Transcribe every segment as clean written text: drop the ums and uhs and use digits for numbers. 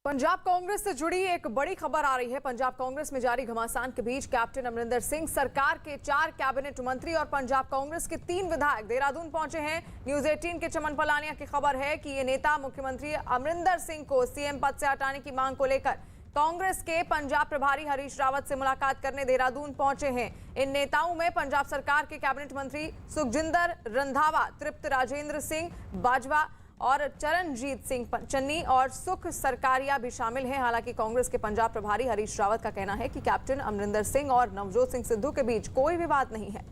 पंजाब कांग्रेस से जुड़ी एक बड़ी खबर आ रही है। पंजाब कांग्रेस में जारी घमासान के बीच कैप्टन अमरिंदर सिंह सरकार के 4 कैबिनेट मंत्री और पंजाब कांग्रेस के 3 विधायक देहरादून पहुंचे हैं। न्यूज 18 के चमन पलानिया की खबर है कि ये नेता मुख्यमंत्री अमरिंदर सिंह को सीएम पद से हटाने की मांग को लेकर कांग्रेस के पंजाब प्रभारी हरीश रावत से मुलाकात करने देहरादून पहुंचे हैं। इन नेताओं में पंजाब सरकार के कैबिनेट मंत्री सुखजिंदर रंधावा, तृप्त राजेंद्र सिंह बाजवा और चरणजीत सिंह चन्नी और सुख सरकारिया भी शामिल हैं। हालांकि कांग्रेस के पंजाब प्रभारी हरीश रावत का कहना है कि कैप्टन अमरिंदर सिंह और नवजोत सिंह सिद्धू के बीच कोई विवाद नहीं है।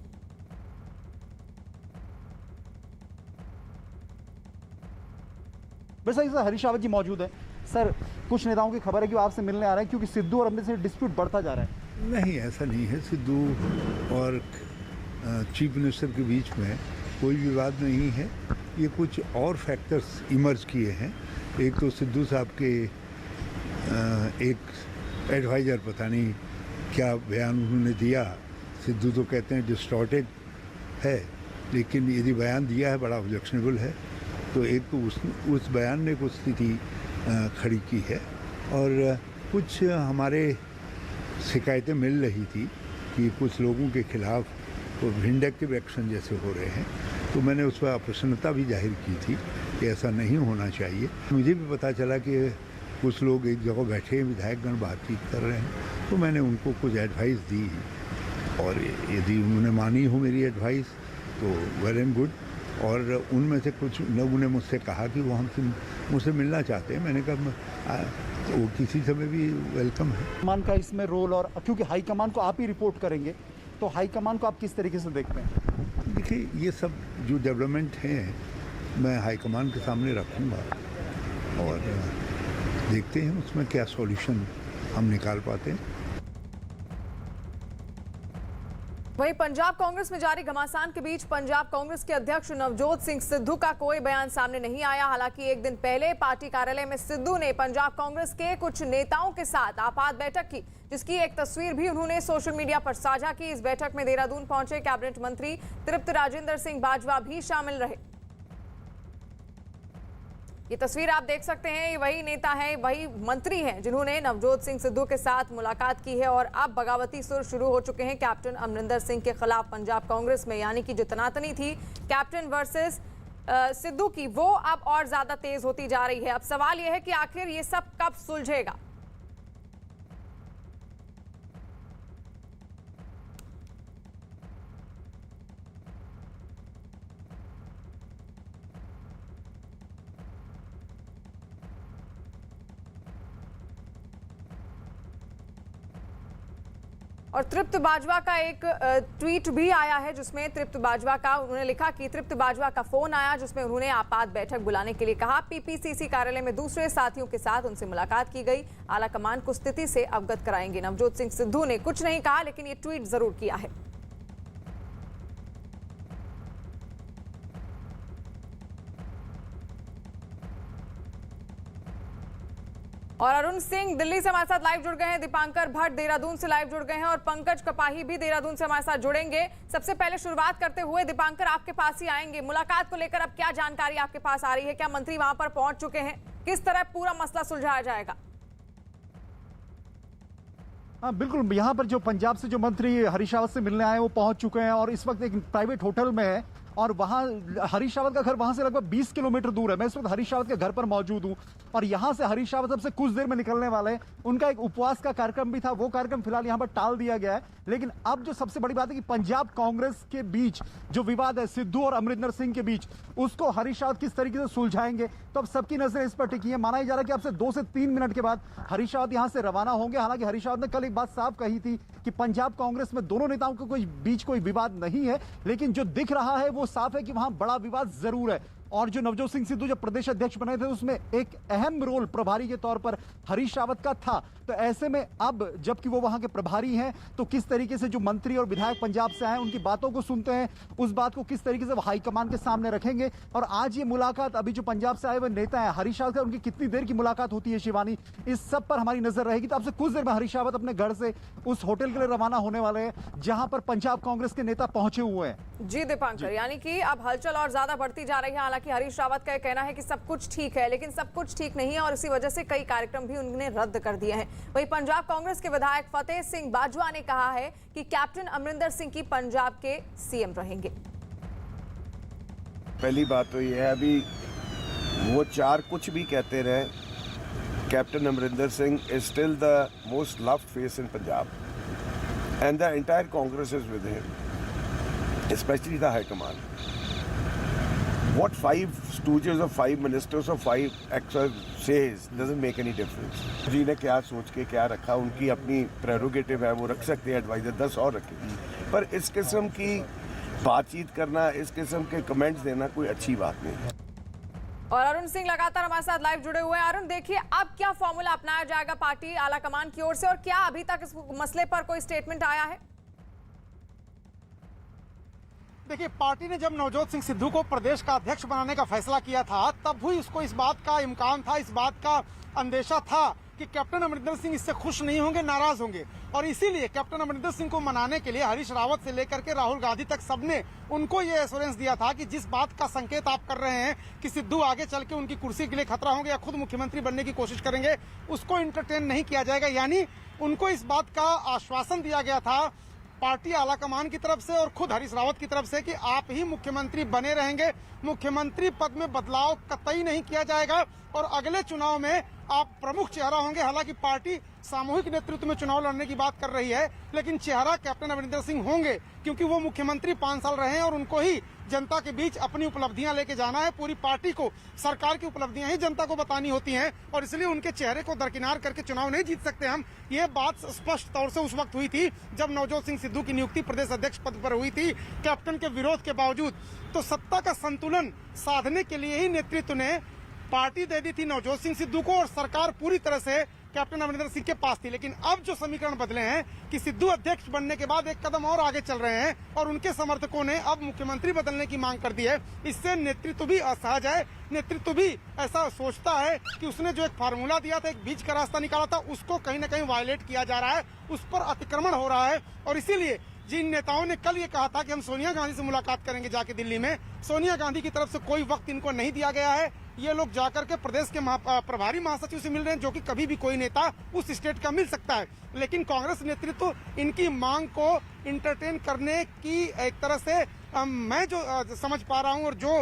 वैसे हरीश रावत जी मौजूद हैं। सर, कुछ नेताओं की खबर है कि वो आपसे मिलने आ रहे हैं क्योंकि सिद्धू और अमरिंदर से डिस्प्यूट बढ़ता जा रहा है। नहीं, ऐसा नहीं है। सिद्धू और चीफ मिनिस्टर के बीच में कोई विवाद नहीं है। ये कुछ और फैक्टर्स इमर्ज किए हैं। एक तो सिद्धू साहब के एक एडवाइज़र, पता नहीं क्या बयान उन्होंने दिया। सिद्धू तो कहते हैं डिस्टॉर्टेड है, लेकिन यदि बयान दिया है बड़ा ऑब्जेक्शनेबल है। तो एक तो उस बयान ने कुछ स्थिति खड़ी की है और कुछ हमारे शिकायतें मिल रही थी कि कुछ लोगों के खिलाफ तो विंडक्टिव एक्शन जैसे हो रहे हैं। तो मैंने उस पर अप्रसन्नता भी जाहिर की थी कि ऐसा नहीं होना चाहिए। मुझे भी पता चला कि कुछ लोग एक जगह बैठे हैं, विधायकगण बातचीत कर रहे हैं, तो मैंने उनको कुछ एडवाइस दी और यदि उन्होंने मानी हो मेरी एडवाइस तो वेल एंड गुड। और उनमें से कुछ लोगों ने मुझसे कहा कि वो हमसे मुझसे मिलना चाहते हैं। मैंने कहा वो किसी समय भी वेलकम है। हाईकमान का इसमें रोल, और क्योंकि हाईकमान को आप ही रिपोर्ट करेंगे तो हाईकमान को आप किस तरीके से देखते हैं? देखिए, ये सब जो डेवलपमेंट हैं मैं हाईकमान के सामने रखूँगा और देखते हैं उसमें क्या सॉल्यूशन हम निकाल पाते हैं। वहीं पंजाब कांग्रेस में जारी घमासान के बीच पंजाब कांग्रेस के अध्यक्ष नवजोत सिंह सिद्धू का कोई बयान सामने नहीं आया। हालांकि एक दिन पहले पार्टी कार्यालय में सिद्धू ने पंजाब कांग्रेस के कुछ नेताओं के साथ आपात बैठक की, जिसकी एक तस्वीर भी उन्होंने सोशल मीडिया पर साझा की। इस बैठक में देहरादून पहुंचे कैबिनेट मंत्री तृप्त राजेंद्र सिंह बाजवा भी शामिल रहे। ये तस्वीर आप देख सकते हैं, ये वही नेता है, वही मंत्री हैं जिन्होंने नवजोत सिंह सिद्धू के साथ मुलाकात की है। और अब बगावती सुर शुरू हो चुके हैं कैप्टन अमरिंदर सिंह के खिलाफ पंजाब कांग्रेस में, यानी कि जो तनातनी थी कैप्टन वर्सेस सिद्धू की, वो अब और ज्यादा तेज होती जा रही है। अब सवाल यह है कि आखिर ये सब कब सुलझेगा। और तृप्त बाजवा का एक ट्वीट भी आया है जिसमें तृप्त बाजवा का उन्होंने लिखा कि तृप्त बाजवा का फोन आया जिसमें उन्होंने आपात बैठक बुलाने के लिए कहा। पीपीसीसी कार्यालय में दूसरे साथियों के साथ उनसे मुलाकात की गई। आला कमान को स्थिति से अवगत कराएंगे। नवजोत सिंह सिद्धू ने कुछ नहीं कहा, लेकिन ये ट्वीट जरूर किया है। और अरुण सिंह दिल्ली से हमारे साथ लाइव जुड़ गए हैं, दीपांकर भट्ट देहरादून से लाइव जुड़ गए हैं और पंकज कपाही भी देहरादून से हमारे साथ जुड़ेंगे। सबसे पहले शुरुआत करते हुए दीपांकर, आपके पास ही आएंगे। मुलाकात को लेकर अब क्या जानकारी आपके पास आ रही है? क्या मंत्री वहां पर पहुंच चुके हैं? किस तरह पूरा मसला सुलझाया जाएगा? हाँ बिल्कुल, यहाँ पर जो पंजाब से जो मंत्री हरीश रावत से मिलने आए वो पहुंच चुके हैं और इस वक्त एक प्राइवेट होटल में है और वहाँ हरीश रावत का घर वहाँ से लगभग 20 किलोमीटर दूर है। मैं इस वक्त हरीश रावत के घर पर मौजूद हूँ और यहाँ से हरीश रावत अब से कुछ देर में निकलने वाले हैं। उनका एक उपवास का कार्यक्रम भी था, वो कार्यक्रम फिलहाल यहाँ पर टाल दिया गया है। लेकिन अब जो सबसे बड़ी बात है कि पंजाब कांग्रेस के बीच जो विवाद है सिद्धू और अमरिंदर सिंह के बीच, उसको हरीश रावत किस तरीके से सुलझाएंगे, तो अब सबकी नजरें इस पर टिकी है। माना जा रहा है कि अब से 2 से 3 मिनट के बाद हरीश रावत यहाँ से रवाना होंगे। हालांकि हरीश रावत ने कल एक बात साफ कही थी कि पंजाब कांग्रेस में दोनों नेताओं के बीच कोई विवाद नहीं है, लेकिन जो दिख रहा है वो साफ है कि वहां बड़ा विवाद जरूर है। और जो नवजोत सिंह सिद्धू जब प्रदेश अध्यक्ष बने थे उसमें एक अहम रोल प्रभारी के तौर पर हरीश रावत का था। तो ऐसे में अब जबकि वो वहां के प्रभारी हैं तो किस तरीके से जो मंत्री और विधायक पंजाब से आए उनकी बातों को सुनते हैं, उस बात को किस तरीके से वो हाईकमान के सामने रखेंगे। और आज ये मुलाकात अभी जो पंजाब से आए हुए नेता है हरीश रावत, उनकी कितनी देर की मुलाकात होती है शिवानी, इस सब पर हमारी नजर रहेगी। तो अब से कुछ देर में हरीश रावत अपने घर से उस होटल के लिए रवाना होने वाले हैं जहां पर पंजाब कांग्रेस के नेता पहुंचे हुए हैं। जी दीपांकर, यानी कि अब हलचल और ज्यादा बढ़ती जा रही है। हालांकि हरीश रावत का यह कहना है कि सब कुछ ठीक है, लेकिन सब कुछ ठीक नहीं है और इसी वजह से कई कार्यक्रम भी उन्होंने रद्द कर दिए हैं। वहीं पंजाब कांग्रेस के विधायक फतेह सिंह बाजवा ने कहा है कि कैप्टन अमरिंदर सिंह की पंजाब के सीएम रहेंगे। पहली बात तो यह है, अभी वो चार कुछ भी कहते रहे, captain Amarinder Singh is still the most loved face in Punjab and the entire Congress is with him, especially the high command. What 5 stooges or 5 ministers or 5 experts says doesn't make any difference. जी ने क्या सोच के क्या रखा, उनकी अपनी प्रेरोगेटिव है, वो रख सकते हैं एडवाइजर, 10 और रखें, पर इस किस्म की बातचीत करना, इस किस्म के कमेंट्स देना कोई अच्छी बात नहीं है। और अरुण सिंह लगातार हमारे साथ लाइव जुड़े हुए हैं। अरुण, देखिए अब क्या फॉर्मूला अपनाया जाएगा पार्टी आलाकमान की ओर से और क्या अभी तक इस मसले पर कोई स्टेटमेंट आया है? देखिए, पार्टी ने जब नवजोत सिंह सिद्धू को प्रदेश का अध्यक्ष बनाने का फैसला किया था, तब भी उसको इस बात का इम्कान था, इस बात का अंदेशा था कि कैप्टन अमरिंदर सिंह इससे खुश नहीं होंगे, नाराज होंगे। और इसीलिए कैप्टन अमरिंदर सिंह को मनाने के लिए हरीश रावत से लेकर के राहुल गांधी तक सबने उनको ये एश्योरेंस दिया था कि जिस बात का संकेत आप कर रहे हैं कि सिद्धू आगे चल के उनकी कुर्सी के लिए खतरा होंगे या खुद मुख्यमंत्री बनने की कोशिश करेंगे, उसको इंटरटेन नहीं किया जाएगा। यानी उनको इस बात का आश्वासन दिया गया था पार्टी आलाकमान की तरफ से और खुद हरीश रावत की तरफ से कि आप ही मुख्यमंत्री बने रहेंगे, मुख्यमंत्री पद में बदलाव कतई नहीं किया जाएगा और अगले चुनाव में आप प्रमुख चेहरा होंगे। हालांकि पार्टी सामूहिक नेतृत्व में चुनाव लड़ने की बात कर रही है, लेकिन चेहरा कैप्टन अमरिंदर सिंह होंगे क्योंकि वो मुख्यमंत्री 5 साल रहे हैं और उनको ही जनता के बीच अपनी उपलब्धियां लेके जाना है। पूरी पार्टी को सरकार की उपलब्धियां ही जनता को बतानी होती हैं और इसलिए उनके चेहरे को दरकिनार करके चुनाव नहीं जीत सकते हम। ये बात स्पष्ट तौर से उस वक्त हुई थी जब नवजोत सिंह सिद्धू की नियुक्ति प्रदेश अध्यक्ष पद पर हुई थी, कैप्टन के विरोध के बावजूद। तो सत्ता का संतुलन साधने के लिए ही नेतृत्व ने पार्टी दे दी थी नवजोत सिंह सिद्धू को और सरकार पूरी तरह से कैप्टन अमरिंदर सिंह के पास थी। लेकिन अब जो समीकरण बदले हैं कि सिद्धू अध्यक्ष बनने के बाद एक कदम और आगे चल रहे हैं और उनके समर्थकों ने अब मुख्यमंत्री बदलने की मांग कर दी है। इससे नेतृत्व भी असहज है, नेतृत्व भी ऐसा सोचता है कि उसने जो एक फार्मूला दिया था, एक बीच का रास्ता निकाला था, उसको कहीं न कहीं वायलेट किया जा रहा है, उस पर अतिक्रमण हो रहा है। और इसीलिए जिन नेताओं ने कल ये कहा था कि हम सोनिया गांधी से मुलाकात करेंगे जाके दिल्ली में, सोनिया गांधी की तरफ से कोई वक्त इनको नहीं दिया गया है। ये लोग जाकर के प्रदेश के प्रभारी महासचिव से मिल रहे हैं, जो कि कभी भी कोई नेता उस स्टेट का मिल सकता है। लेकिन कांग्रेस नेतृत्व इनकी मांग को इंटरटेन करने की एक तरह से मैं जो समझ पा रहा हूं और जो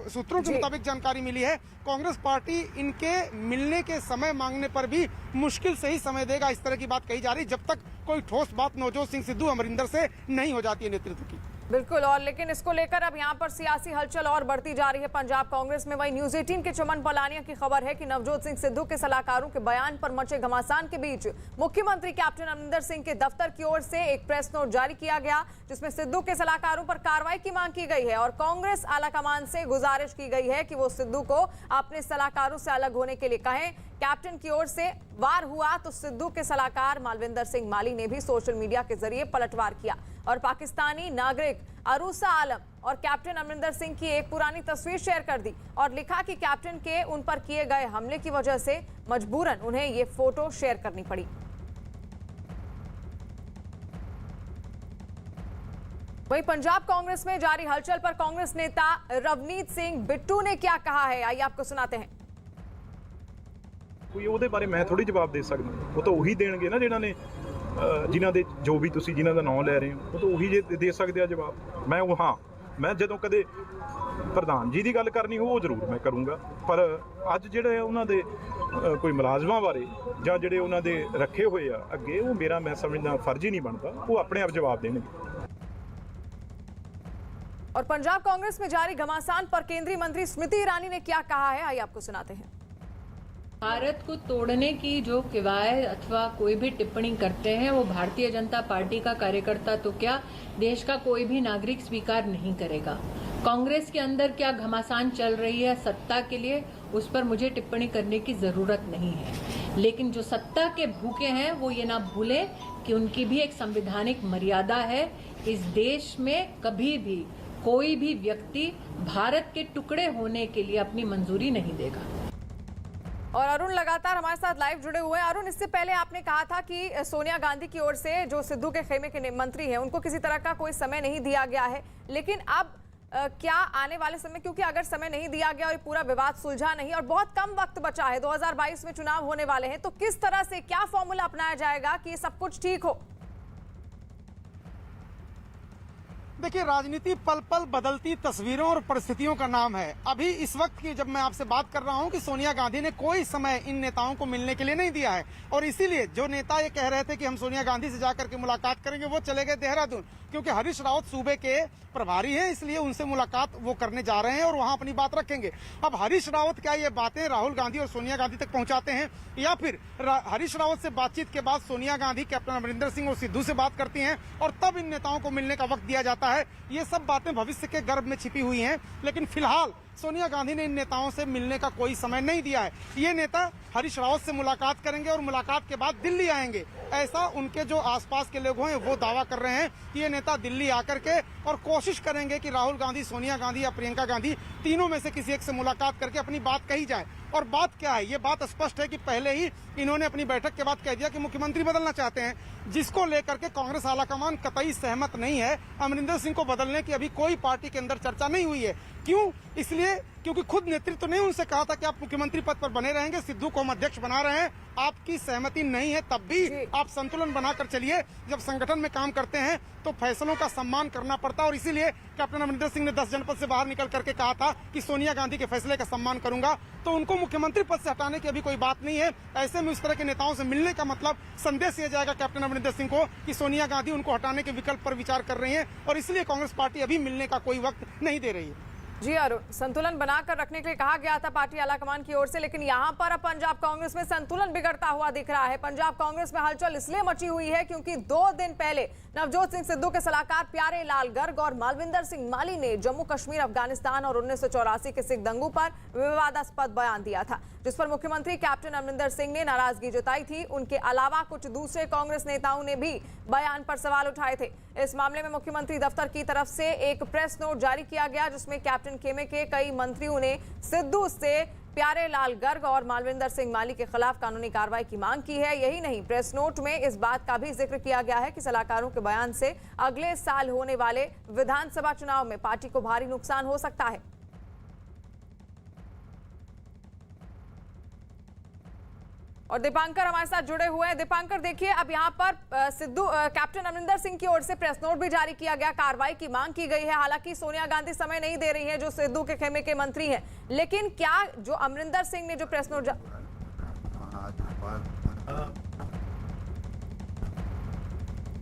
सूत्रों के मुताबिक जानकारी मिली है, कांग्रेस पार्टी इनके मिलने के समय मांगने पर भी मुश्किल से ही समय देगा। इस तरह की बात कही जा रही जब तक कोई ठोस बात नवजोत सिंह सिद्धू अमरिंदर से नहीं हो जाती है नेतृत्व की। बिल्कुल, और लेकिन इसको लेकर अब यहाँ पर सियासी हलचल और बढ़ती जा रही है पंजाब कांग्रेस में। वहीं न्यूज 18 के चमन पलानिया की खबर है कि नवजोत सिंह सिद्धू के सलाहकारों के बयान पर मचे घमासान के बीच मुख्यमंत्री कैप्टन अमरिंदर सिंह के दफ्तर की ओर से एक प्रेस नोट जारी किया गया, जिसमें सिद्धू के सलाहकारों पर कार्रवाई की मांग की गई है और कांग्रेस आलाकमान से गुजारिश की गई है कि वो सिद्धू को अपने सलाहकारों से अलग होने के लिए कहें। कैप्टन की ओर से वार हुआ तो सिद्धू के सलाहकार मालविंदर सिंह माली ने भी सोशल मीडिया के जरिए पलटवार किया और पाकिस्तानी नागरिक अरूसा आलम और कैप्टन अमरिंदर सिंह की एक पुरानी तस्वीर शेयर कर दी और लिखा कि कैप्टन के उन पर किए गए हमले की वजह से मजबूरन उन्हें ये फोटो शेयर करनी पड़ी। वहीं पंजाब कांग्रेस में जारी हलचल पर कांग्रेस नेता रवनीत सिंह बिट्टू ने क्या कहा है, आइए आपको सुनाते हैं। ਕੋਈ ਉਹਦੇ ਬਾਰੇ ਮੈਂ ਥੋੜੀ ਜਵਾਬ ਦੇ ਸਕਦਾ, ਉਹ ਤਾਂ ਉਹੀ ਦੇਣਗੇ ਨਾ ਜਿਹਨਾਂ ਨੇ ਜਿਨ੍ਹਾਂ ਦੇ ਜੋ ਵੀ ਤੁਸੀਂ ਜਿਨ੍ਹਾਂ ਦਾ ਨਾਮ ਲੈ ਰਹੇ ਹੋ, ਉਹ ਤਾਂ ਉਹੀ ਦੇ ਸਕਦੇ ਆ ਜਵਾਬ। ਮੈਂ ਉਹ ਹਾਂ, ਮੈਂ ਜਦੋਂ ਕਦੇ ਪ੍ਰਧਾਨ ਜੀ ਦੀ ਗੱਲ ਕਰਨੀ ਹੋ ਉਹ ਜ਼ਰੂਰ ਮੈਂ ਕਰੂੰਗਾ, ਪਰ ਅੱਜ ਜਿਹੜੇ ਉਹਨਾਂ ਦੇ ਕੋਈ ਮੁਲਾਜ਼ਮਾਂ ਬਾਰੇ ਜਾਂ ਜਿਹੜੇ ਉਹਨਾਂ ਦੇ ਰੱਖੇ ਹੋਏ ਆ ਅੱਗੇ, ਉਹ ਮੇਰਾ ਮੈਂ ਸਮਝਦਾ ਫਰਜ਼ ਹੀ ਨਹੀਂ ਬਣਦਾ, ਉਹ ਆਪਣੇ ਆਪ ਜਵਾਬ ਦੇਣਗੇ। और पंजाब कांग्रेस में जारी घमासान पर केंद्रीय मंत्री स्मृति ईरानी ने क्या कहा है, आइए आपको सुनाते हैं। भारत को तोड़ने की जो किवायद अथवा कोई भी टिप्पणी करते हैं वो भारतीय जनता पार्टी का कार्यकर्ता तो क्या, देश का कोई भी नागरिक स्वीकार नहीं करेगा। कांग्रेस के अंदर क्या घमासान चल रही है सत्ता के लिए, उस पर मुझे टिप्पणी करने की जरूरत नहीं है। लेकिन जो सत्ता के भूखे हैं वो ये ना भूलें कि उनकी भी एक संवैधानिक मर्यादा है। इस देश में कभी भी कोई भी व्यक्ति भारत के टुकड़े होने के लिए अपनी मंजूरी नहीं देगा। और अरुण लगातार हमारे साथ लाइव जुड़े हुए हैं। अरुण, इससे पहले आपने कहा था कि सोनिया गांधी की ओर से जो सिद्धू के खेमे के मंत्री हैं उनको किसी तरह का कोई समय नहीं दिया गया है, लेकिन अब क्या आने वाले समय, क्योंकि अगर समय नहीं दिया गया और ये पूरा विवाद सुलझा नहीं और बहुत कम वक्त बचा है, 2022 में चुनाव होने वाले हैं, तो किस तरह से क्या फॉर्मूला अपनाया जाएगा कि ये सब कुछ ठीक हो? देखिए, राजनीति पल पल बदलती तस्वीरों और परिस्थितियों का नाम है। अभी इस वक्त की जब मैं आपसे बात कर रहा हूं कि सोनिया गांधी ने कोई समय इन नेताओं को मिलने के लिए नहीं दिया है, और इसीलिए जो नेता ये कह रहे थे कि हम सोनिया गांधी से जाकर के मुलाकात करेंगे, वो चले गए देहरादून, क्योंकि हरीश रावत सूबे के प्रभारी हैं, इसलिए उनसे मुलाकात वो करने जा रहे हैं और वहां अपनी बात रखेंगे। अब हरीश रावत क्या ये बातें राहुल गांधी और सोनिया गांधी तक पहुंचाते हैं, या फिर हरीश रावत से बातचीत के बाद सोनिया गांधी कैप्टन अमरिंदर सिंह और सिद्धू से बात करती हैं और तब इन नेताओं को मिलने का वक्त दिया जाता है? ये सब बातें भविष्य के गर्भ में छिपी हुई हैं, लेकिन फिलहाल सोनिया गांधी ने इन नेताओं से मिलने का कोई समय नहीं दिया है। ये नेता हरीश रावत से मुलाकात करेंगे और मुलाकात के बाद दिल्ली आएंगे, ऐसा उनके जो आसपास के लोग हैं वो दावा कर रहे हैं कि ये नेता दिल्ली आकर के और कोशिश करेंगे कि राहुल गांधी, सोनिया गांधी या प्रियंका गांधी, तीनों में से किसी एक से मुलाकात करके अपनी बात कही जाए। और बात क्या है, ये बात स्पष्ट है कि पहले ही इन्होंने अपनी बैठक के बाद कह दिया कि मुख्यमंत्री बदलना चाहते हैं, जिसको लेकर के कांग्रेस आलाकमान कतई सहमत नहीं है। अमरिंदर सिंह को बदलने की अभी कोई पार्टी के अंदर चर्चा नहीं हुई है। क्यों? इसलिए क्योंकि खुद नेतृत्व ने उनसे कहा था कि आप मुख्यमंत्री पद पर बने रहेंगे, सिद्धू को हम अध्यक्ष बना रहे हैं, आपकी सहमति नहीं है, तब भी आप संतुलन बनाकर चलिए। जब संगठन में काम करते हैं तो फैसलों का सम्मान करना पड़ता है, और इसीलिए कैप्टन अमरिंदर सिंह ने 10 जनपद से बाहर निकल करके कहा था कि सोनिया गांधी के फैसले का सम्मान करूंगा। तो उनको मुख्यमंत्री पद से हटाने की अभी कोई बात नहीं है। ऐसे में इस तरह के नेताओं से मिलने का मतलब संदेश ये जाएगा कैप्टन अमरिंदर सिंह को कि सोनिया गांधी उनको हटाने के विकल्प पर विचार कर रही है, और इसलिए कांग्रेस पार्टी अभी मिलने का कोई वक्त नहीं दे रही है। जी अरुण, संतुलन बनाकर रखने के लिए कहा गया था पार्टी आलाकमान की ओर से, लेकिन यहां पर अब पंजाब कांग्रेस में संतुलन बिगड़ता हुआ दिख रहा है। पंजाब कांग्रेस में हलचल इसलिए मची हुई है क्योंकि 2 दिन पहले नवजोत सिंह सिद्धू के सलाहकार प्यारे लाल गर्ग और मालविंदर सिंह माली ने जम्मू कश्मीर, अफगानिस्तान और 1984 के सिख दंगों पर विवादास्पद बयान दिया था, जिस पर मुख्यमंत्री कैप्टन अमरिंदर सिंह ने नाराजगी जताई थी। उनके अलावा कुछ दूसरे कांग्रेस नेताओं ने भी बयान पर सवाल उठाए थे। इस मामले में मुख्यमंत्री दफ्तर की तरफ से एक प्रेस नोट जारी किया गया, जिसमें कैप्टन खेमे के कई मंत्रियों ने सिद्धू से प्यारे लाल गर्ग और मालविंदर सिंह माली के खिलाफ कानूनी कार्रवाई की मांग की है। यही नहीं, प्रेस नोट में इस बात का भी जिक्र किया गया है कि सलाहकारों के बयान से अगले साल होने वाले विधानसभा चुनाव में पार्टी को भारी नुकसान हो सकता है। और दीपांकर हमारे साथ जुड़े हुए हैं। दीपांकर, देखिए, अब यहाँ पर सिद्धू कैप्टन अमरिंदर सिंह की ओर से प्रेस नोट भी जारी किया गया, कार्रवाई की मांग की गई है। हालांकि सोनिया गांधी समय नहीं दे रही हैं, जो सिद्धू के खेमे के मंत्री हैं, लेकिन क्या जो अमरिंदर सिंह ने जो प्रेस नोट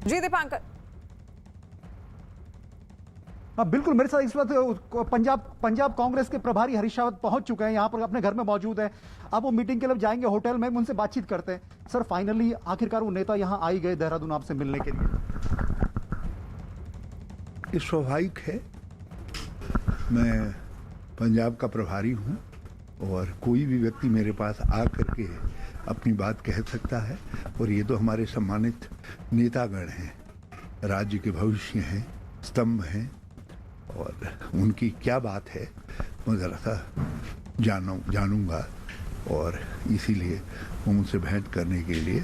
जी दीपांकर। हाँ बिल्कुल, मेरे साथ इस वक्त पंजाब कांग्रेस के प्रभारी हरीश रावत पहुंच चुके हैं, यहाँ पर अपने घर में मौजूद है। अब वो मीटिंग के लिए जाएंगे होटल में, उनसे बातचीत करते हैं। सर, फाइनली आखिरकार वो नेता यहाँ आ ही गए देहरादून आपसे मिलने के लिए। ये स्वाभाविक है, मैं पंजाब का प्रभारी हूँ और कोई भी व्यक्ति मेरे पास आ करके अपनी बात कह सकता है, और ये तो हमारे सम्मानित नेतागण हैं, राज्य के भविष्य हैं, स्तंभ हैं, और उनकी क्या बात है मैं ज़रा सा जानूंगा, और इसीलिए मैं उनसे भेंट करने के लिए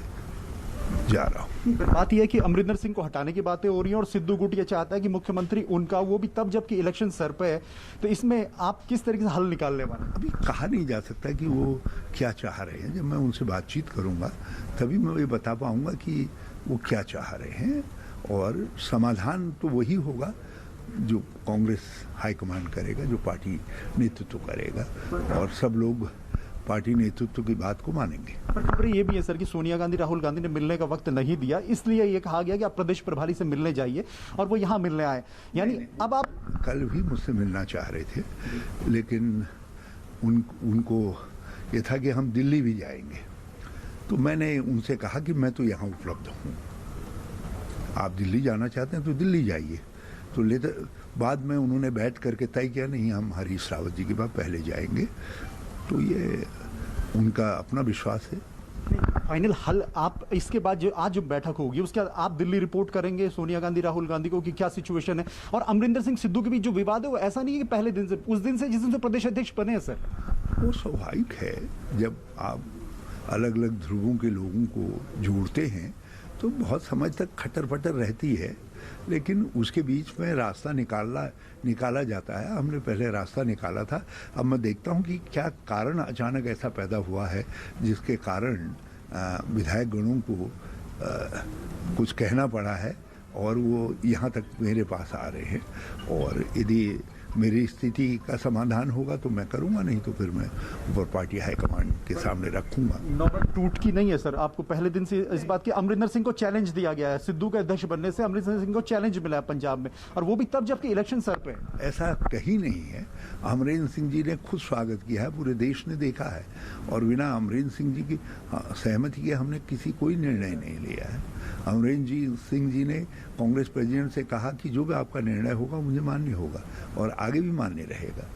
जा रहा हूँ। बात यह है कि अमरिंदर सिंह को हटाने की बातें हो रही हैं और सिद्धू गुट ये चाहता है कि मुख्यमंत्री उनका, वो भी तब जबकि इलेक्शन सर पे है। तो इसमें आप किस तरीके से हल निकालने वाले? अभी कहा नहीं जा सकता कि वो क्या चाह रहे हैं। जब मैं उनसे बातचीत करूंगा तभी मैं ये बता पाऊंगा कि वो क्या चाह रहे हैं, और समाधान तो वही होगा जो कांग्रेस हाईकमान करेगा, जो पार्टी नेतृत्व करेगा, और सब लोग पार्टी नेतृत्व की बात को मानेंगे। पर खबर ये भी है सर कि सोनिया गांधी, राहुल गांधी ने मिलने का वक्त नहीं दिया, इसलिए ये कहा गया कि आप प्रदेश प्रभारी से मिलने जाइए, और वो यहाँ मिलने आए। यानी अब आप कल भी मुझसे मिलना चाह रहे थे, लेकिन उनको ये था कि हम दिल्ली भी जाएंगे, तो मैंने उनसे कहा कि मैं तो यहाँ उपलब्ध हूँ, आप दिल्ली जाना चाहते हैं तो दिल्ली जाइए। तो बाद में उन्होंने बैठ करके तय किया, नहीं हम हरीश रावत जी के पास पहले जाएंगे। तो ये उनका अपना विश्वास है। फाइनल हल आप इसके बाद जो आज जो बैठक होगी उसके बाद आप दिल्ली रिपोर्ट करेंगे सोनिया गांधी, राहुल गांधी को कि क्या सिचुएशन है। और अमरिंदर सिंह सिद्धू के बीच जो विवाद है वो ऐसा नहीं है कि पहले दिन से, उस दिन से जिस दिन से प्रदेश अध्यक्ष बने हैं सर। वो स्वाभाविक है, जब आप अलग अलग ध्रुवों के लोगों को जोड़ते हैं तो बहुत समय तक खटर पटर रहती है, लेकिन उसके बीच में रास्ता निकाला जाता है। हमने पहले रास्ता निकाला था, अब मैं देखता हूँ कि क्या कारण अचानक ऐसा पैदा हुआ है जिसके कारण विधायक गणों को कुछ कहना पड़ा है और वो यहाँ तक मेरे पास आ रहे हैं। और यदि मेरी स्थिति का समाधान होगा तो मैं करूंगा, नहीं तो फिर मैं ऊपर पार्टी हाईकमांड के सामने रखूंगा। नौबत टूट की नहीं है सर, आपको पहले दिन से इस बात की अमरिंदर सिंह को चैलेंज दिया गया है। सिद्धू के अध्यक्ष बनने से अमरिंदर सिंह को चैलेंज मिला है पंजाब में, और वो भी तब जबकि इलेक्शन सर पे। ऐसा कहीं नहीं है। अमरिंदर सिंह जी ने खुद स्वागत किया है, पूरे देश ने देखा है, और बिना अमरिंदर सिंह जी की सहमति के हमने कोई निर्णय नहीं लिया है। अमरिंदर सिंह जी ने कांग्रेस प्रेसिडेंट से कहा कि जो भी आपका निर्णय होगा मुझे मान्य होगा और आगे भी मान्य रहेगा।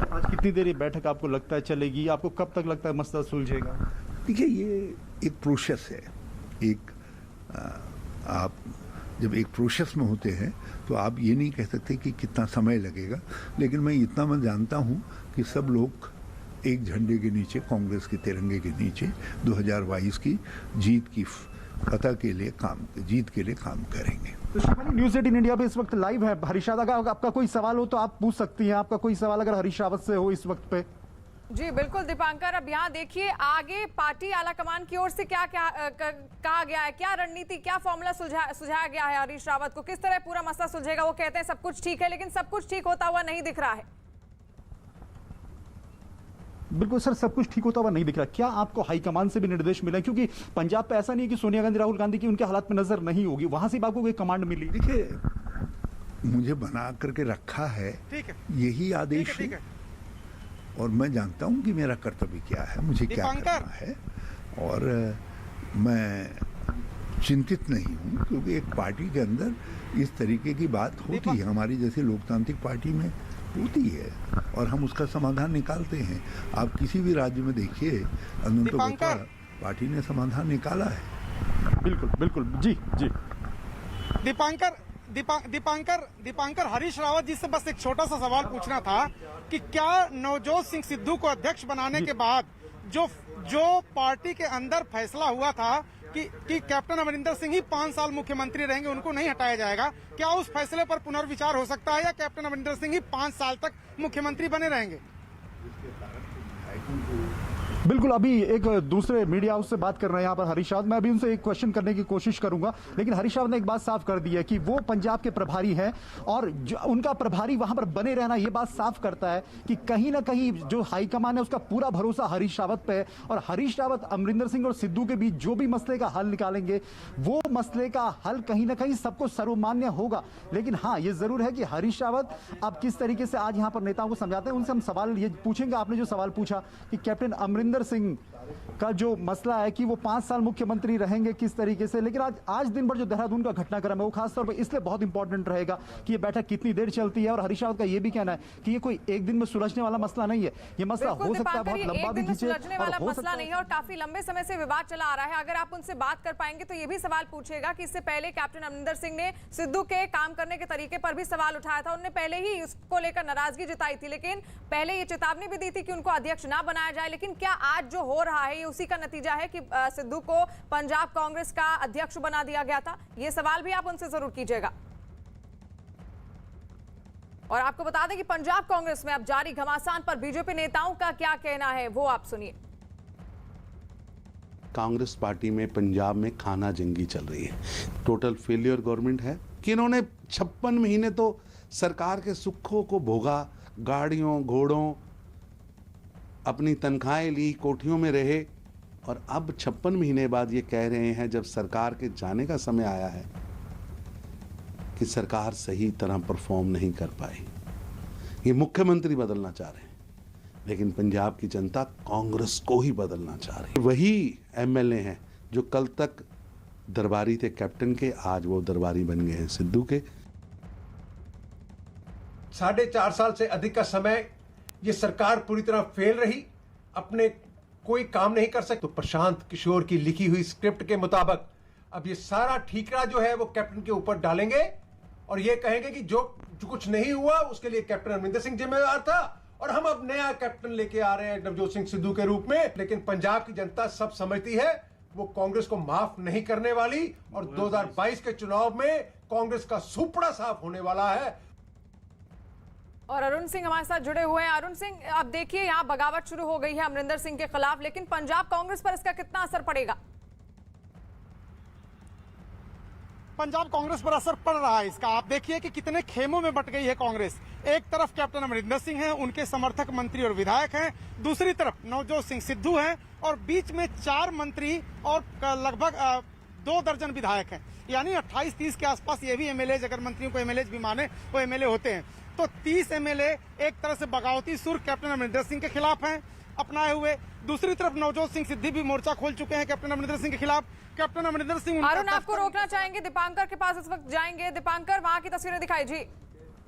आज कितनी देर ये बैठक आपको लगता है चलेगी? आपको कब तक लगता है मसला सुलझेगा? देखिए, ये एक प्रोसेस है। आप जब एक प्रोसेस में होते हैं तो आप ये नहीं कह सकते कि कितना समय लगेगा, लेकिन मैं इतना मैं जानता हूँ कि सब लोग एक झंडे के नीचे, कांग्रेस के तिरंगे के नीचे 2022 की जीत की फतह के लिए जीत के लिए काम करेंगे। तो शिवानी, न्यूज़ 18 इंडिया पे इस वक्त लाइव है। हरीश रावत का आपका कोई सवाल हो तो आप पूछ सकती हैं। आपका कोई सवाल अगर हरीश रावत से हो इस वक्त पे? जी बिल्कुल दीपांकर, अब यहाँ देखिए आगे पार्टी आलाकमान की ओर से क्या कहा गया है, क्या रणनीति, क्या फॉर्मूला सुझाया गया है हरीश रावत को, किस तरह पूरा मसला सुलझेगा? वो कहते हैं सब कुछ ठीक है, लेकिन सब कुछ ठीक होता हुआ नहीं दिख रहा है। बिल्कुल सर, सब कुछ ठीक होता हुआ नहीं दिख रहा। क्या आपको हाईकमान से भी निर्देश मिले? क्योंकि पंजाब पे ऐसा नहीं है कि सोनिया गांधी, राहुल गांधी की उनके हालात में नजर नहीं होगी, वहां से भी आपको कोई कमांड मिली? देखिए, मुझे बना करके रखा है, यही आदेश है, और मैं जानता हूं कि मेरा कर्तव्य क्या है, मुझे क्या करना है, और मैं चिंतित नहीं हूं, क्योंकि एक पार्टी के अंदर इस तरीके की बात होती है, हमारी जैसी लोकतांत्रिक पार्टी में होती है, और हम उसका समाधान निकालते हैं। आप किसी भी राज्य में देखिए, पार्टी ने समाधान निकाला है। बिल्कुल बिल्कुल, जी जी। दीपांकर, हरीश रावत जी से बस एक छोटा सा सवाल पूछना था कि क्या नवजोत सिंह सिद्धू को अध्यक्ष बनाने के बाद जो पार्टी के अंदर फैसला हुआ था कि कैप्टन अमरिंदर सिंह ही 5 साल मुख्यमंत्री रहेंगे, उनको नहीं हटाया जाएगा, क्या उस फैसले पर पुनर्विचार हो सकता है, या कैप्टन अमरिंदर सिंह ही 5 साल तक मुख्यमंत्री बने रहेंगे? बिल्कुल, अभी एक दूसरे मीडिया हाउस से बात कर रहे हैं यहाँ पर हरीश रावत। मैं अभी उनसे एक क्वेश्चन करने की कोशिश करूंगा, लेकिन हरीश रावत ने एक बात साफ कर दी है कि वो पंजाब के प्रभारी हैं, और उनका प्रभारी वहां पर बने रहना ये बात साफ करता है कि कहीं ना कहीं जो हाईकमान है उसका पूरा भरोसा हरीश रावत पे है, और हरीश रावत अमरिंदर सिंह और सिद्धू के बीच जो भी मसले का हल निकालेंगे, वो मसले का हल कहीं ना कहीं सबको सर्वमान्य होगा। लेकिन हाँ, ये जरूर है कि हरीश रावत अब किस तरीके से आज यहाँ पर नेताओं को समझाते हैं, उनसे हम सवाल ये पूछेंगे। आपने जो सवाल पूछा कि कैप्टन अमरिंदर सिंह का जो मसला है कि वो 5 साल मुख्यमंत्री रहेंगे किस तरीके से, लेकिन आज दिन भर जो देहरादून का घटनाक्रम है वो खासतौर पर इसलिए बहुत इंपॉर्टेंट रहेगा कि ये बैठक कितनी देर चलती है। और हरीश रावत का ये भी कहना है कि ये कोई एक दिन में सुलझने वाला मसला नहीं है, ये मसला हो सकता है बहुत लंबा भी खींचे, सुलझने वाला मसला नहीं है, और काफी लंबे समय से विवाद चला आ रहा है। अगर आप उनसे बात कर पाएंगे तो ये भी सवाल पूछेगा कि इससे पहले कैप्टन अमरिंदर सिंह ने सिद्धू के काम करने के तरीके पर भी सवाल उठाया था, उन्होंने पहले ही इसको लेकर नाराजगी जताई थी, लेकिन पहले ये चेतावनी भी दी थी कि उनको अध्यक्ष ना बनाया जाए। लेकिन क्या आज जो हो रहा है ये उसी का नतीजा है कि सिद्धू को पंजाब कांग्रेस का अध्यक्ष बना दिया गया था? ये सवाल भी आप उनसे जरूर कीजिएगा। और आपको बता दें कि पंजाब कांग्रेस में अब जारी घमासान पर बीजेपी नेताओं का क्या कहना है, वो आप सुनिए। कांग्रेस पार्टी में पंजाब में खाना जंगी चल रही है, टोटल फेलियर गवर्नमेंट है कि इन्होंने 56 महीने तो सरकार के सुखों को भोगा, गाड़ियों घोड़ों अपनी तनख्वाहें ली, कोठियों में रहे, और अब 56 महीने बाद ये कह रहे हैं जब सरकार के जाने का समय आया है कि सरकार सही तरह परफॉर्म नहीं कर पाई। ये मुख्यमंत्री बदलना चाह रहे हैं, लेकिन पंजाब की जनता कांग्रेस को ही बदलना चाह रही है। वही एमएलए हैं जो कल तक दरबारी थे कैप्टन के, आज वो दरबारी बन गए हैं सिद्धू के। 4.5 साल से अधिक का समय ये सरकार पूरी तरह फेल रही, अपने कोई काम नहीं कर सकते। तो प्रशांत किशोर की लिखी हुई स्क्रिप्ट के मुताबिक अब ये सारा ठीकरा जो है वो कैप्टन के ऊपर डालेंगे और ये कहेंगे कि जो कुछ नहीं हुआ उसके लिए कैप्टन अमरिंदर सिंह जिम्मेदार था, और हम अब नया कैप्टन लेके आ रहे हैं नवजोत सिंह सिद्धू के रूप में। लेकिन पंजाब की जनता सब समझती है वो कांग्रेस को माफ नहीं करने वाली, और 2022 के चुनाव में कांग्रेस का सुपड़ा साफ होने वाला है। और अरुण सिंह हमारे साथ जुड़े हुए हैं। अरुण सिंह, अब देखिए यहाँ बगावत शुरू हो गई है अमरिंदर सिंह के खिलाफ, लेकिन पंजाब कांग्रेस पर इसका कितना असर पड़ेगा? पंजाब कांग्रेस पर असर पड़ रहा है इसका। आप देखिए कि कितने खेमों में बट गई है कांग्रेस। एक तरफ कैप्टन अमरिंदर सिंह हैं, उनके समर्थक मंत्री और विधायक हैं, दूसरी तरफ नवजोत सिंह सिद्धू हैं, और बीच में 4 मंत्री और लगभग 2 दर्जन विधायक हैं। यानी 28-30 के आसपास ये भी एमएलए, अगर मंत्रियों को एमएलए भी माने वो एमएलए होते हैं, तो 30 एमएलए एक तरह से बगावती सुर कैप्टन अमरिंदर सिंह के खिलाफ हैं अपनाए हुए। दूसरी तरफ नवजोत सिंह सिद्धू भी मोर्चा खोल चुके हैं कैप्टन अमरिंदर सिंह के खिलाफ। कैप्टन अमरिंदर सिंह, अरुण आपको रोकना चाहेंगे, दीपांकर के पास इस वक्त जाएंगे। दीपांकर, वहां की तस्वीरें दिखाई जी।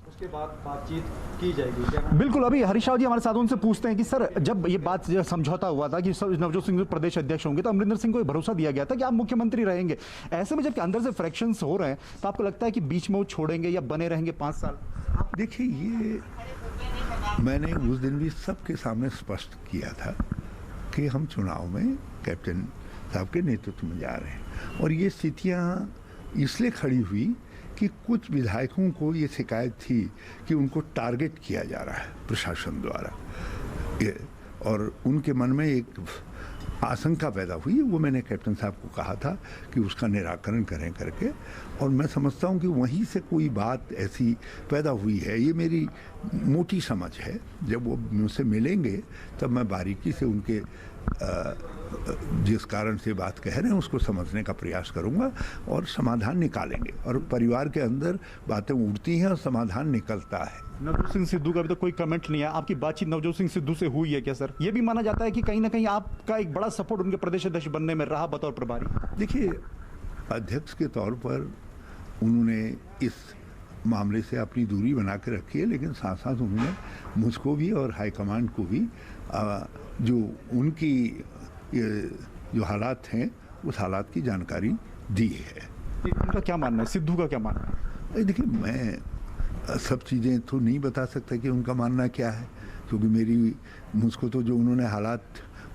उसके बाद बातचीत की जाएगी क्या? बिल्कुल, अभी हरीश रावत जी हमारे साथ, उनसे पूछते हैं कि सर, जब ये बात समझौता हुआ था कि नवजोत सिंह प्रदेश अध्यक्ष होंगे, तो अमरिंदर सिंह को ये भरोसा दिया गया था कि आप मुख्यमंत्री रहेंगे। ऐसे में जब अंदर से फ्रैक्शंस हो रहे हैं, तो आपको लगता है कि बीच में वो छोड़ेंगे या बने रहेंगे 5 साल? देखिए, ये मैंने उस दिन भी सबके सामने स्पष्ट किया था कि हम चुनाव में कैप्टन साहब के नेतृत्व में जा रहे हैं, और ये स्थितियाँ इसलिए खड़ी हुई कि कुछ विधायकों को ये शिकायत थी कि उनको टारगेट किया जा रहा है प्रशासन द्वारा, और उनके मन में एक आशंका पैदा हुई। वो मैंने कैप्टन साहब को कहा था कि उसका निराकरण करें करके, और मैं समझता हूँ कि वहीं से कोई बात ऐसी पैदा हुई है। ये मेरी मोटी समझ है। जब वो मुझसे मिलेंगे तब मैं बारीकी से उनके जिस कारण से बात कह रहे हैं उसको समझने का प्रयास करूंगा और समाधान निकालेंगे। और परिवार के अंदर बातें उठती हैं और समाधान निकलता है। नवजोत सिंह सिद्धू का अभी तक कोई कमेंट नहीं है। आपकी बातचीत नवजोत सिंह सिद्धू से हुई है क्या सर? ये भी माना जाता है कि कहीं ना कहीं आपका एक बड़ा सपोर्ट उनके प्रदेश अध्यक्ष बनने में रहा बतौर प्रभारी। देखिए, अध्यक्ष के तौर पर उन्होंने इस मामले से अपनी दूरी बना के रखी है, लेकिन साथ साथ उन्होंने मुझको भी और हाईकमांड को भी जो उनकी जो हालात हैं उस हालात की जानकारी दी है। उनका क्या मानना है, सिद्धू का क्या मानना है? देखिए, मैं सब चीज़ें तो नहीं बता सकता कि उनका मानना क्या है, क्योंकि मुझको तो जो उन्होंने हालात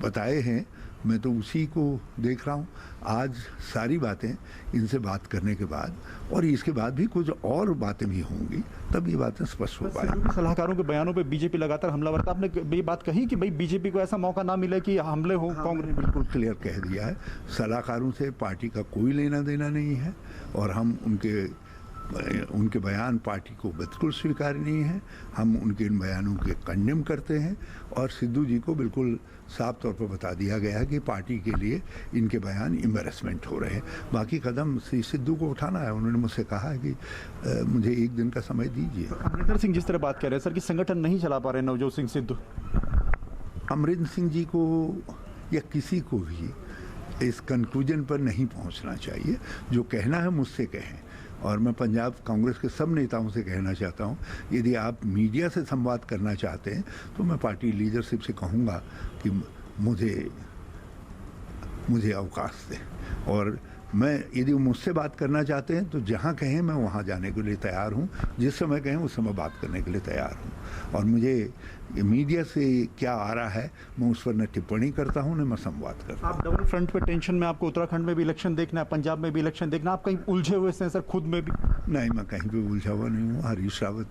बताए हैं मैं तो उसी को देख रहा हूँ। आज सारी बातें इनसे बात करने के बाद, और इसके बाद भी कुछ और बातें भी होंगी, तब ये बातें स्पष्ट हो पाएंगी। सलाहकारों के बयानों पे बीजेपी लगातार हमलावर था। आपने ये बात कही कि भाई बीजेपी को ऐसा मौका ना मिले कि हमले हो। कांग्रेस बिल्कुल क्लियर कह दिया है, सलाहकारों से पार्टी का कोई लेना देना नहीं है, और हम उनके बयान पार्टी को बिल्कुल स्वीकार्य नहीं है। हम उनके इन बयानों के कंडेम करते हैं, और सिद्धू जी को बिल्कुल साफ तौर पर बता दिया गया है कि पार्टी के लिए इनके बयान एम्बैरेसमेंट हो रहे हैं। बाकी कदम सिद्धू को उठाना है। उन्होंने मुझसे कहा है कि मुझे 1 दिन का समय दीजिए। अमरिंदर सिंह जिस तरह बात कर रहे हैं सर कि संगठन नहीं चला पा रहे नवजोत सिंह सिद्धू, अमरिंदर सिंह जी को या किसी को भी इस कंक्लूजन पर नहीं पहुंचना चाहिए। जो कहना है मुझसे कहें, और मैं पंजाब कांग्रेस के सब नेताओं से कहना चाहता हूं, यदि आप मीडिया से संवाद करना चाहते हैं तो मैं पार्टी लीडरशिप से कहूंगा कि मुझे अवकाश दें, और मैं यदि मुझसे बात करना चाहते हैं तो जहां कहें मैं वहां जाने के लिए तैयार हूं। जिस समय कहें उस समय बात करने के लिए तैयार हूं, और मुझे मीडिया से क्या आ रहा है मैं उस पर न टिप्पणी करता हूं न मैं संवाद करता हूं। आप डबल फ्रंट पे टेंशन में, आपको उत्तराखंड में भी इलेक्शन देखना है, पंजाब में भी इलेक्शन देखना, आप कहीं उलझे हुए हैं सर खुद में भी? नहीं, मैं कहीं पे उलझा हुआ नहीं हूँ। हरीश रावत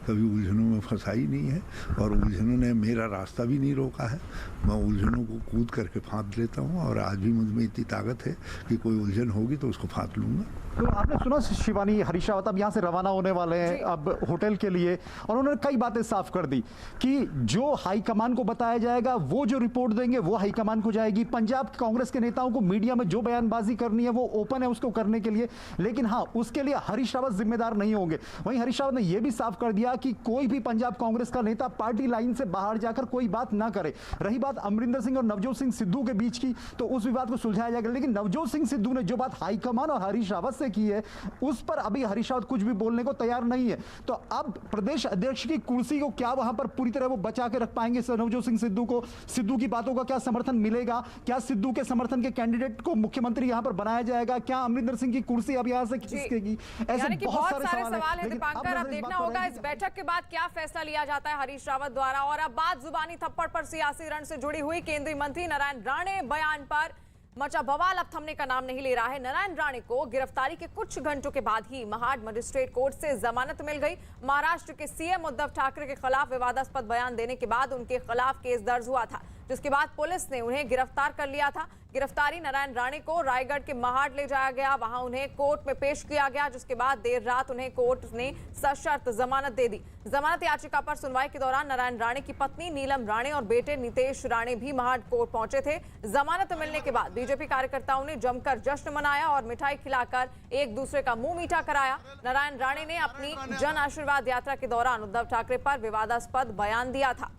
कभी उलझनों में फंसा ही नहीं है, और उलझनों ने मेरा रास्ता भी नहीं रोका है। मैं उलझनों को कूद करके फाँद लेता हूँ, और आज भी मुझ में इतनी ताकत है कि कोई उलझन होगी तो उसको फाँद लूँगा। तो आपने सुना शिवानी, हरीश रावत अब यहाँ से रवाना होने वाले हैं अब होटल के लिए, और उन्होंने कई बातें साफ कर दी कि जो हाईकमान को बताया जाएगा वो जो रिपोर्ट देंगे वो हाईकमान को जाएगी। पंजाब कांग्रेस के नेताओं को मीडिया में जो बयानबाजी करनी है वो ओपन है उसको करने के लिए, लेकिन हाँ, उसके लिए हरीश रावत जिम्मेदार नहीं होंगे। वहीं हरीश रावत ने यह भी साफ कर दिया कि कोई भी पंजाब कांग्रेस का नेता पार्टी लाइन से बाहर जाकर कोई बात ना करे। रही बात अमरिंदर सिंह और नवजोत सिंह सिद्धू के बीच की, तो उस विवाद को सुलझाया जाएगा, लेकिन नवजोत सिंह सिद्धू ने जो बात हाईकमान और हरीश रावत से की है उस पर अभी हरीश रावत कुछ भी बोलने को तैयार नहीं है। तो अब प्रदेश अध्यक्ष की कुर्सी को क्या वहां पर पूरी तरह वो बचा के रख पाएंगे नवजोत सिंह सिद्धू को? सिद्धू की बातों का क्या समर्थन मिलेगा? क्या सिद्धू के समर्थन के कैंडिडेट को मुख्यमंत्री यहां पर बनाया जाएगा? क्या अमरिंदर सिंह की कुर्सी अब यहां से खिसकेगी? ऐसे बहुत सारे सवाल हैं दीपांकर। अब देखना होगा इस बैठक के बाद क्या फैसला लिया जाता है हरीश रावत द्वारा। और अब बात जुबानी थप्पड़ पर सियासी रण से जुड़ी हुई केंद्रीय मंत्री नारायण राणे बयान पर। मचा बवाल अब थमने का नाम नहीं ले रहा है। नारायण राणे को गिरफ्तारी के कुछ घंटों के बाद ही महाड मजिस्ट्रेट कोर्ट से जमानत मिल गई। महाराष्ट्र के सीएम उद्धव ठाकरे के खिलाफ विवादास्पद बयान देने के बाद उनके खिलाफ केस दर्ज हुआ था, जिसके बाद पुलिस ने उन्हें गिरफ्तार कर लिया था। गिरफ्तारी नारायण राणे को रायगढ़ के महाड ले जाया गया, वहां उन्हें कोर्ट में पेश किया गया, जिसके बाद देर रात उन्हें कोर्ट ने सशर्त जमानत दे दी। जमानत याचिका पर सुनवाई के दौरान नारायण राणे की पत्नी नीलम राणे और बेटे नितेश राणे भी महाड कोर्ट पहुंचे थे। जमानत मिलने के बाद बीजेपी कार्यकर्ताओं ने जमकर जश्न मनाया और मिठाई खिलाकर एक दूसरे का मुंह मीठा कराया। नारायण राणे ने अपनी जन आशीर्वाद यात्रा के दौरान उद्धव ठाकरे पर विवादास्पद बयान दिया था।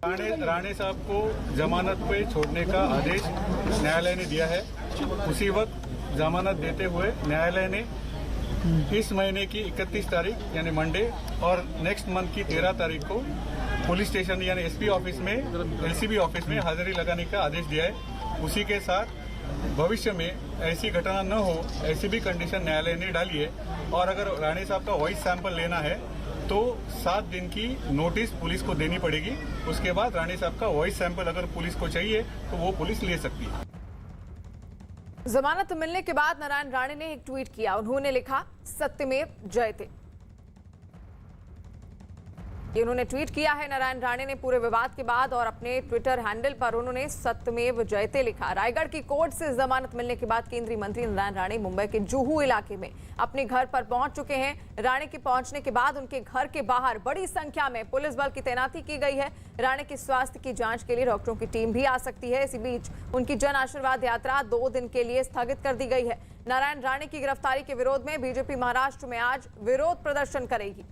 राणे साहब को जमानत पे छोड़ने का आदेश न्यायालय ने दिया है। उसी वक्त जमानत देते हुए न्यायालय ने इस महीने की 31 तारीख यानी मंडे और नेक्स्ट मंथ की 13 तारीख को पुलिस स्टेशन यानी एसपी ऑफिस में एलसीबी ऑफिस में हाजिरी लगाने का आदेश दिया है। उसी के साथ भविष्य में ऐसी घटना न हो ऐसी भी कंडीशन न्यायालय ने डाली है। और अगर राणे साहब का वॉइस सैंपल लेना है तो 7 दिन की नोटिस पुलिस को देनी पड़ेगी। उसके बाद राणे साहब का वॉइस सैंपल अगर पुलिस को चाहिए तो वो पुलिस ले सकती है। जमानत मिलने के बाद नारायण राणे ने एक ट्वीट किया। उन्होंने लिखा, सत्यमेव जयते। ये उन्होंने ट्वीट किया है नारायण राणे ने पूरे विवाद के बाद, और अपने ट्विटर हैंडल पर उन्होंने सत्यमेव जयते लिखा। रायगढ़ की कोर्ट से जमानत मिलने के बाद केंद्रीय मंत्री नारायण राणे मुंबई के जुहू इलाके में अपने घर पर पहुंच चुके हैं। राणे के पहुंचने के बाद उनके घर के बाहर बड़ी संख्या में पुलिस बल की तैनाती की गई है। राणे के स्वास्थ्य की जांच के लिए डॉक्टरों की टीम भी आ सकती है। इसी बीच उनकी जन आशीर्वाद यात्रा 2 दिन के लिए स्थगित कर दी गई है। नारायण राणे की गिरफ्तारी के विरोध में बीजेपी महाराष्ट्र में आज विरोध प्रदर्शन करेगी।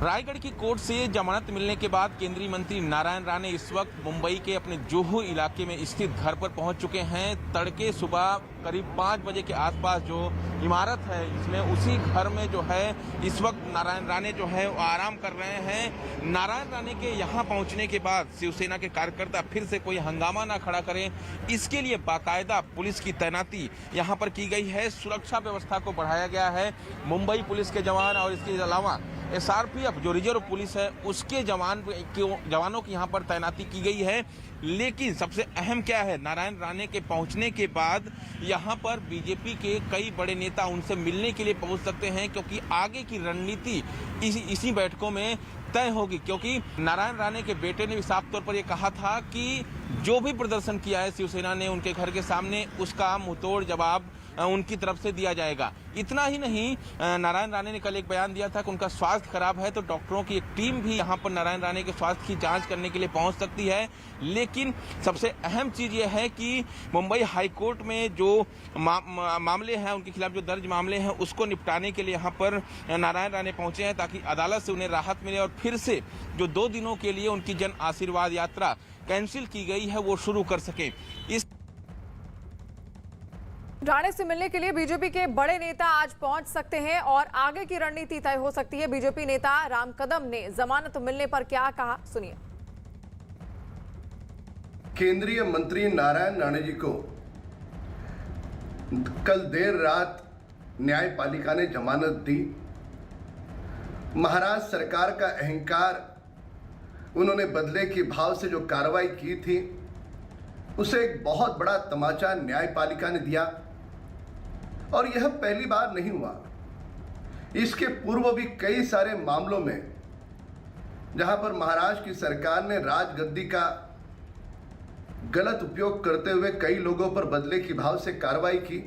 रायगढ़ की कोर्ट से जमानत मिलने के बाद केंद्रीय मंत्री नारायण राणे इस वक्त मुंबई के अपने जुहू इलाके में स्थित घर पर पहुंच चुके हैं। तड़के सुबह करीब 5 बजे के आसपास जो इमारत है इसमें उसी घर में जो है इस वक्त नारायण राणे जो है वो आराम कर रहे हैं। नारायण राणे के यहाँ पहुंचने के बाद शिवसेना के कार्यकर्ता फिर से कोई हंगामा ना खड़ा करें, इसके लिए बाकायदा पुलिस की तैनाती यहाँ पर की गई है। सुरक्षा व्यवस्था को बढ़ाया गया है। मुंबई पुलिस के जवान और इसके अलावा SRPF जो रिजर्व पुलिस है उसके जवानों की यहाँ पर तैनाती की गई है। लेकिन सबसे अहम क्या है, नारायण राणे के पहुंचने के बाद यहाँ पर बीजेपी के कई बड़े नेता उनसे मिलने के लिए पहुंच सकते हैं, क्योंकि आगे की रणनीति इसी बैठकों में तय होगी। क्योंकि नारायण राणे के बेटे ने भी साफ तौर पर यह कहा था कि जो भी प्रदर्शन किया है शिवसेना ने उनके घर के सामने, उसका मुंहतोड़ जवाब उनकी तरफ से दिया जाएगा। इतना ही नहीं, नारायण राणे ने कल एक बयान दिया था कि उनका स्वास्थ्य खराब है तो डॉक्टरों की एक टीम भी यहाँ पर नारायण राणे के स्वास्थ्य की जांच करने के लिए पहुंच सकती है। लेकिन सबसे अहम चीज यह है कि मुंबई हाईकोर्ट में जो मामले हैं, उनके खिलाफ जो दर्ज मामले हैं, उसको निपटाने के लिए यहाँ पर नारायण राणे पहुंचे हैं, ताकि अदालत से उन्हें राहत मिले और फिर से जो 2 दिनों के लिए उनकी जन आशीर्वाद यात्रा कैंसिल की गई है वो शुरू कर सके। इस राणे से मिलने के लिए बीजेपी के बड़े नेता आज पहुंच सकते हैं और आगे की रणनीति तय हो सकती है। बीजेपी नेता राम कदम ने जमानत मिलने पर क्या कहा, सुनिए। केंद्रीय मंत्री नारायण राणे जी को कल देर रात न्यायपालिका ने जमानत दी। महाराष्ट्र सरकार का अहंकार, उन्होंने बदले के भाव से जो कार्रवाई की थी उसे एक बहुत बड़ा तमाचा न्यायपालिका ने दिया। और यह पहली बार नहीं हुआ, इसके पूर्व भी कई सारे मामलों में जहां पर महाराष्ट्र की सरकार ने राजगद्दी का गलत उपयोग करते हुए कई लोगों पर बदले के भाव से कार्रवाई की।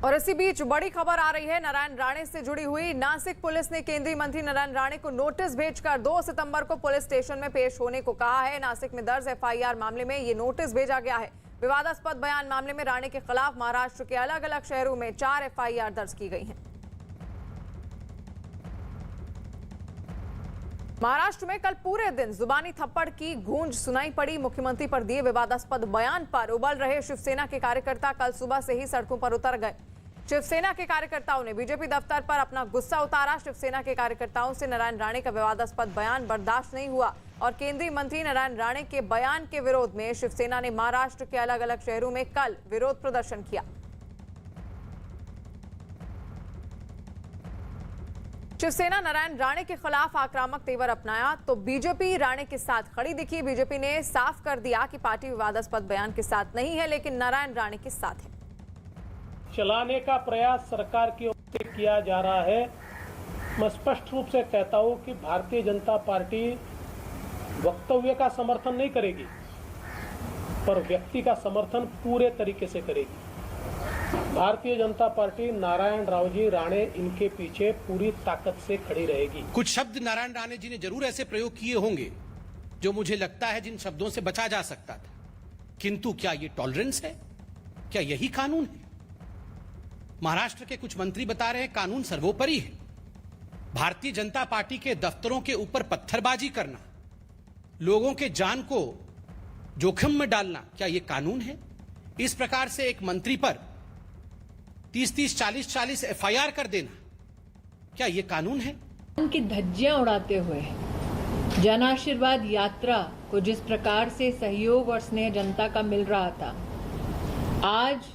और इसी बीच बड़ी खबर आ रही है नारायण राणे से जुड़ी हुई। नासिक पुलिस ने केंद्रीय मंत्री नारायण राणे को नोटिस भेजकर 2 सितंबर को पुलिस स्टेशन में पेश होने को कहा है। नासिक में दर्ज FIR मामले में ये नोटिस भेजा गया है। विवादास्पद बयान मामले में राणे के खिलाफ महाराष्ट्र के अलग अलग शहरों में 4 FIR दर्ज की गई हैं। महाराष्ट्र में कल पूरे दिन जुबानी थप्पड़ की गूंज सुनाई पड़ी। मुख्यमंत्री पर दिए विवादास्पद बयान पर उबल रहे शिवसेना के कार्यकर्ता कल सुबह से ही सड़कों पर उतर गए। शिवसेना के कार्यकर्ताओं ने बीजेपी दफ्तर पर अपना गुस्सा उतारा। शिवसेना के कार्यकर्ताओं से नारायण राणे का विवादास्पद बयान बर्दाश्त नहीं हुआ और केंद्रीय मंत्री नारायण राणे के बयान के विरोध में शिवसेना ने महाराष्ट्र के अलग अलग शहरों में कल विरोध प्रदर्शन किया। शिवसेना नारायण राणे के खिलाफ आक्रामक तेवर अपनाया तो बीजेपी राणे के साथ खड़ी दिखी। बीजेपी ने साफ कर दिया कि पार्टी विवादास्पद बयान के साथ नहीं है, लेकिन नारायण राणे के साथ है। चलाने का प्रयास सरकार की ओर से किया जा रहा है। मैं स्पष्ट रूप से कहता हूं कि भारतीय जनता पार्टी वक्तव्य का समर्थन नहीं करेगी, पर व्यक्ति का समर्थन पूरे तरीके से करेगी। भारतीय जनता पार्टी नारायण रावजी राणे इनके पीछे पूरी ताकत से खड़ी रहेगी। कुछ शब्द नारायण राणे जी ने जरूर ऐसे प्रयोग किए होंगे जो मुझे लगता है जिन शब्दों से बचा जा सकता था, किंतु क्या ये टॉलरेंस है? क्या यही कानून है? महाराष्ट्र के कुछ मंत्री बता रहे हैं कानून सर्वोपरि है। भारतीय जनता पार्टी के दफ्तरों के ऊपर पत्थरबाजी करना, लोगों के जान को जोखिम में डालना, क्या यह कानून है? इस प्रकार से एक मंत्री पर 30-30, 40-40 एफआईआर कर देना, क्या यह कानून है? उनकी धज्जियां उड़ाते हुए जन आशीर्वाद यात्रा को जिस प्रकार से सहयोग और स्नेह जनता का मिल रहा था, आज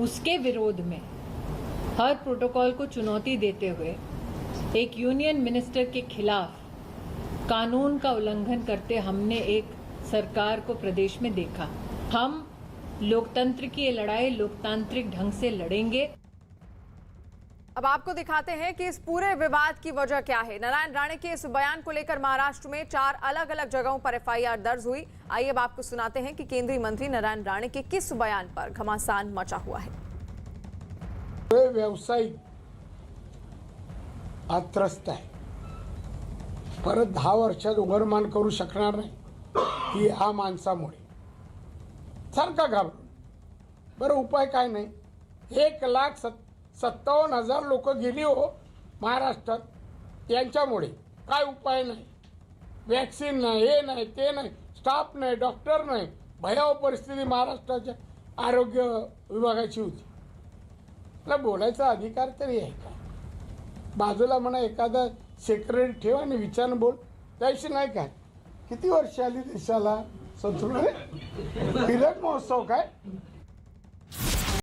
उसके विरोध में हर प्रोटोकॉल को चुनौती देते हुए एक यूनियन मिनिस्टर के खिलाफ कानून का उल्लंघन करते हमने एक सरकार को प्रदेश में देखा। हम लोकतंत्र की ये लड़ाई लोकतांत्रिक ढंग से लड़ेंगे। अब आपको दिखाते हैं कि इस पूरे विवाद की वजह क्या है। नारायण राणे के इस बयान को लेकर महाराष्ट्र में 4 अलग-अलग जगहों पर एफआईआर दर्ज हुई। आइए अब आपको सुनाते हैं कि केंद्रीय मंत्री नारायण राणे के किस बयान पर घमासान मचा हुआ है। व्यावसायिक आज त्रस्त आहे, परत 10 वर्षात उघडमान करू शकणार नाही की हा माणसामुळे सारखा घाबरून। बरं उपाय काय नाही? 1,57,000 लोक गेली हो महाराष्ट्रात, यांच्यामुळे काय उपाय नाही? वॅक्सिन नाही, हे नाही, ते नाही, स्टाफ नाही, डॉक्टर नाही, भयावह परिस्थिती महाराष्ट्राच्या आरोग्य विभागाची होती। मला बोलायचा अधिकार तरी आहे का? बाजूला म्हणा एखादा सेक्रेटरी ठेवा आणि विचार बोल, त्याविषयी नाही काय? किती वर्ष आली देशाला? संस्कृती हिरक महोत्सव काय